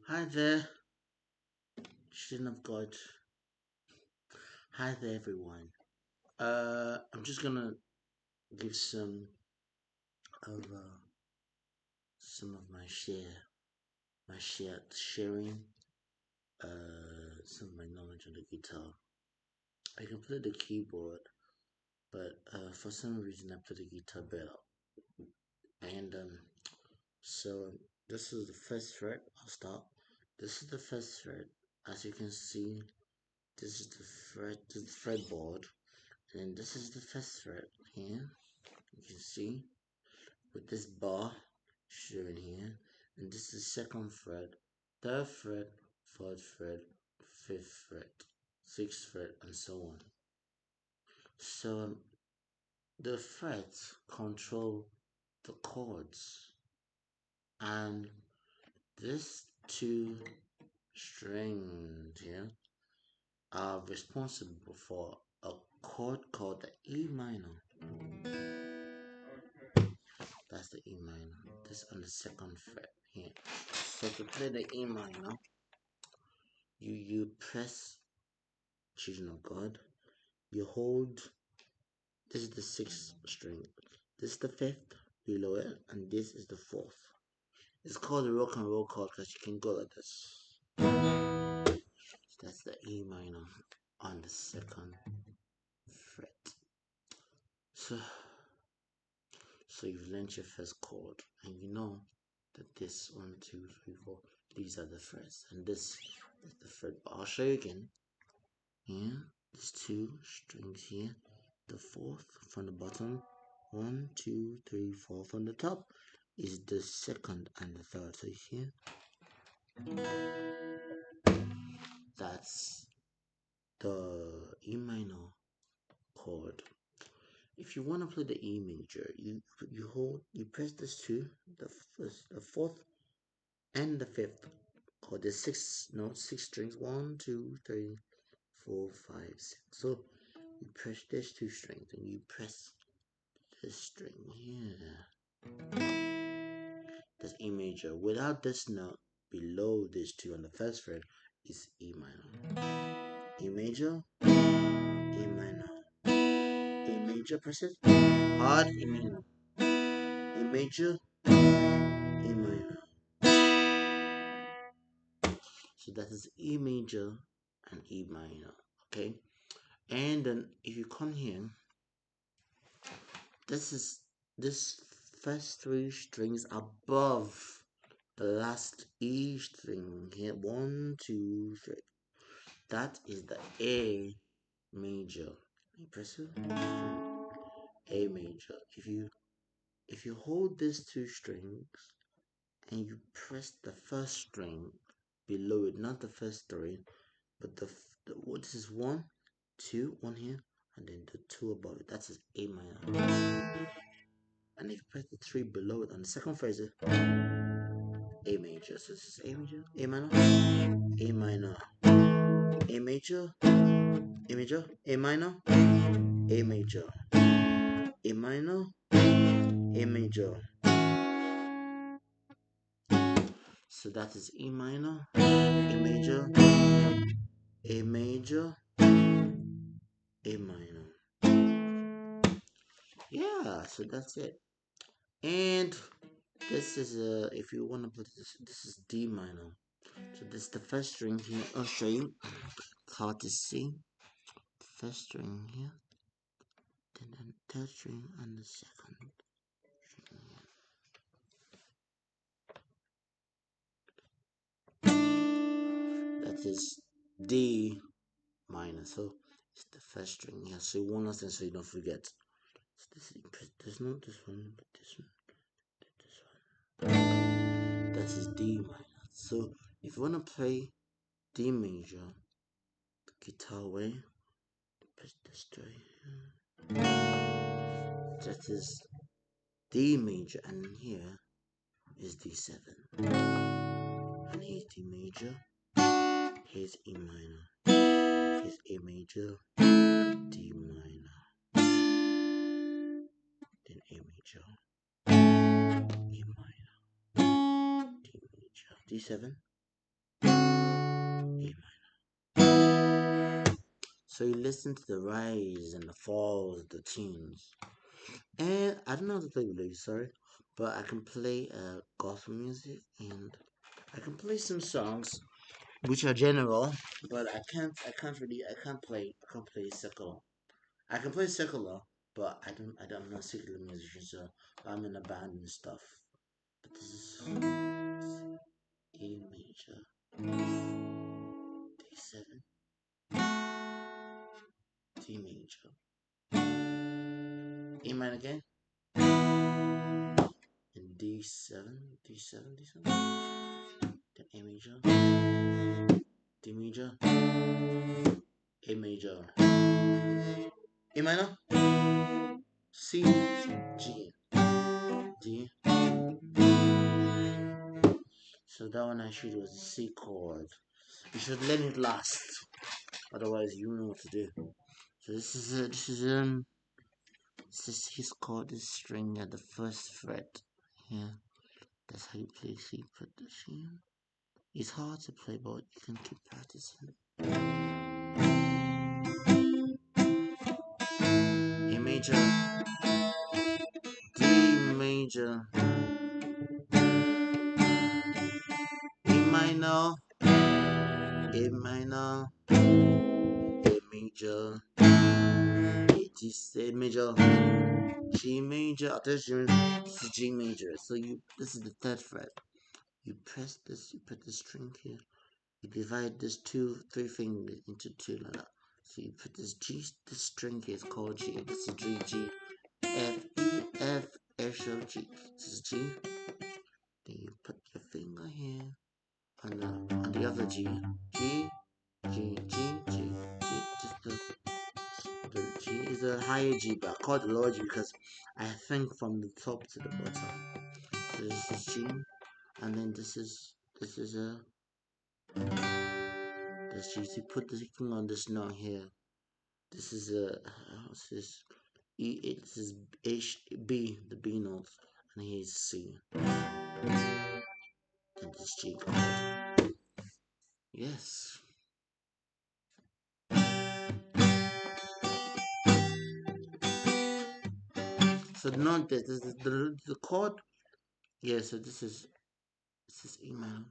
Hi there, children of God. Hi there, everyone. I'm just gonna give of some of sharing some of my knowledge on the guitar. I can play the keyboard, but for some reason I play the guitar better. And so this is the first fret. I'll stop. This is the first fret. As you can see, this is the fretboard, and this is the first fret here. You can see with this bar shown here, and this is second fret, third fret, fourth fret, fifth fret, sixth fret, and so on. So the frets control the chords, and these two strings here are responsible for a chord called the E minor. That's the E minor. This on the second fret here. So to play the E minor, you press, children of God. You hold. This is the sixth string. This is the fifth below it, and this is the fourth. It's called a rock and roll chord because you can go like this. So that's the E minor on the second fret. So you've learned your first chord, and you know that this 1, 2, 3, 4, these are the frets, and this is the fret. But I'll show you again. Here, these two strings here, the fourth from the bottom, 1, 2, 3, 4 from the top is the second and the third. So here, that's the E minor chord. If you want to play the E major, you press this two, the fourth, and the fifth. Chord. There's six strings. 1, 2, 3, 4, 5, 6. So you press these two strings, and you press this string here. That's E major. Without this note below these two on the first fret is E minor. E major, E minor. E major, press it hard, E minor. E major, E minor. So that is E major and E minor. Okay? And then if you come here, this first three strings above the last E string here. 1, 2, 3. That is the A major. You press it. A major. If you hold these two strings and you press the first string below it, not the first three, but what this is 1, 2, 1 here, and then the 2 above it. That's A minor. And if you press the 3 below it on the second phrase, A major. So this is A major, A minor, A minor, A major, A major, A minor, A major, A minor, A major. So that is E minor, A major, A major, A minor. Yeah, so that's it. And this is if you want to put this is D minor. So this is the first string here. I'll show you. It's hard to see. First string here, then the third string and the second string here. That is D minor. So it's the first string here. So one last thing so you don't forget. So this not this one, but this one. That is D minor. So if you want to play D major the guitar way, press this three. That is D major, and here is D7. And here's D major. Here's E minor. Here's A major. D minor. Then A major. E minor. D major. D7. So you listen to the rise and the falls, the tunes. And I don't know how to play blues, sorry, but I can play gospel music and I can play some songs which are general, but I can't play secular. I can play secular, but I'm not a secular musician, so I'm in a band and stuff. But this is A major, D7, D major, A minor again, and D7, D7, D7, then A major, D major, A major, A minor, C, G, D. So that one actually was a C chord. You should let it last, otherwise you know what to do. So this is his chord, this string at the first fret. Yeah, that's how you play C. Put the C. It's hard to play, but you can keep practicing. A major, D major, A minor, A minor, A major, A major, G major. Attention, this is G major. So this is the third fret. You press this, you put the string here. You divide this three fingers into two like that. So you put this G, this string here is called G. This is G, G, F, E, F, F, O, G. This is G. Then you put your finger here on the other G, G, G, G, G, G. Just the G is a higher G, but I call it the lower G because I think from the top to the bottom. So this is G, and then this is a this G. So you put the finger on this note here. This is a what's this? E. This is H B, the B notes, and here's C, and this G chord. Yes. So note that this is the chord. Yeah. So this is E minor.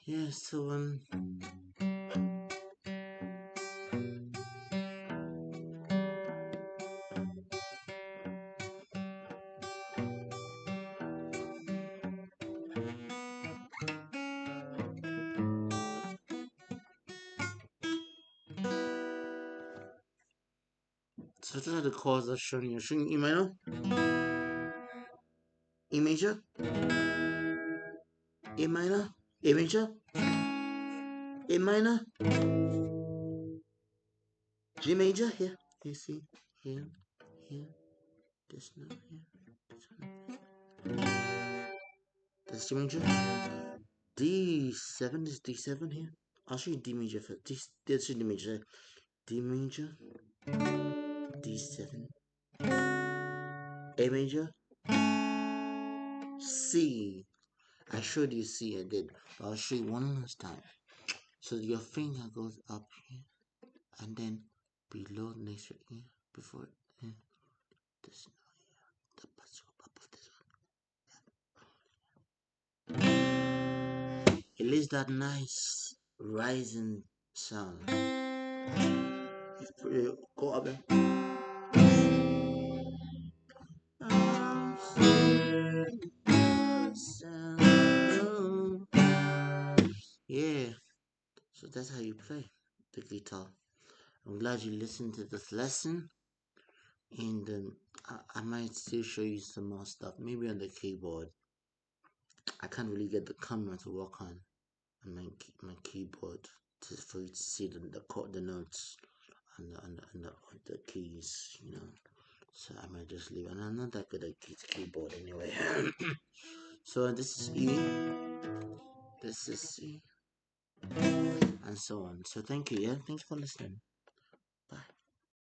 Yeah. So these are the chords I've shown you. Showing E minor, E major, A minor, A major, A minor, G major. Here, you see, here, here, this note here, this G major. D7 is D7 here. I'll show you D major first. This is D major. D major, D7, A major, C. I showed you C, I did, but I'll show you one last time. So your finger goes up here, and then below next to here, before this, the butts go up of this one. It leaves that nice rising sound. Go up there. Yeah, so that's how you play the guitar. I'm glad you listened to this lesson, and I might still show you some more stuff, maybe on the keyboard. I can't really get the camera to work on on my keyboard for you to see the notes and the keys, you know. So I might just leave, and I'm not that good at keyboard anyway. So this is E, this is C, and so on. So thank you. Yeah, thanks for listening.